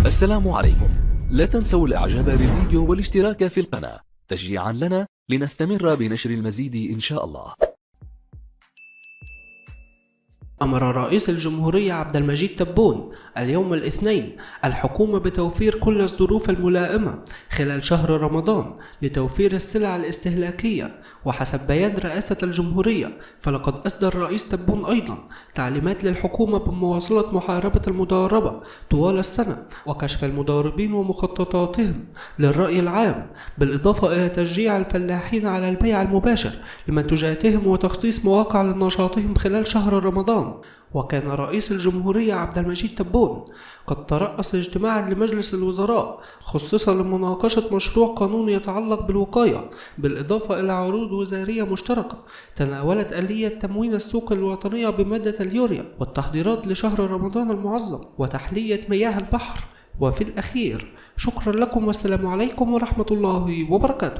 السلام عليكم. لا تنسوا الاعجاب بالفيديو والاشتراك في القناة تشجيعا لنا لنستمر بنشر المزيد إن شاء الله. أمر رئيس الجمهورية عبد المجيد تبون اليوم الاثنين الحكومة بتوفير كل الظروف الملائمة خلال شهر رمضان لتوفير السلع الاستهلاكية. وحسب بيان رئاسة الجمهورية فلقد أصدر الرئيس تبون أيضا تعليمات للحكومة بمواصلة محاربة المضاربة طوال السنة وكشف المضاربين ومخططاتهم للرأي العام، بالإضافة إلى تشجيع الفلاحين على البيع المباشر لمنتجاتهم وتخصيص مواقع لنشاطهم خلال شهر رمضان. وكان رئيس الجمهورية عبد المجيد تبون قد ترأس اجتماعا لمجلس الوزراء خصص لمناقشة مشروع قانون يتعلق بالوقاية، بالإضافة إلى عروض وزارية مشتركة تناولت آلية تموين السوق الوطنية بمادة اليوريا والتحضيرات لشهر رمضان المعظم وتحلية مياه البحر. وفي الأخير شكرا لكم والسلام عليكم ورحمة الله وبركاته.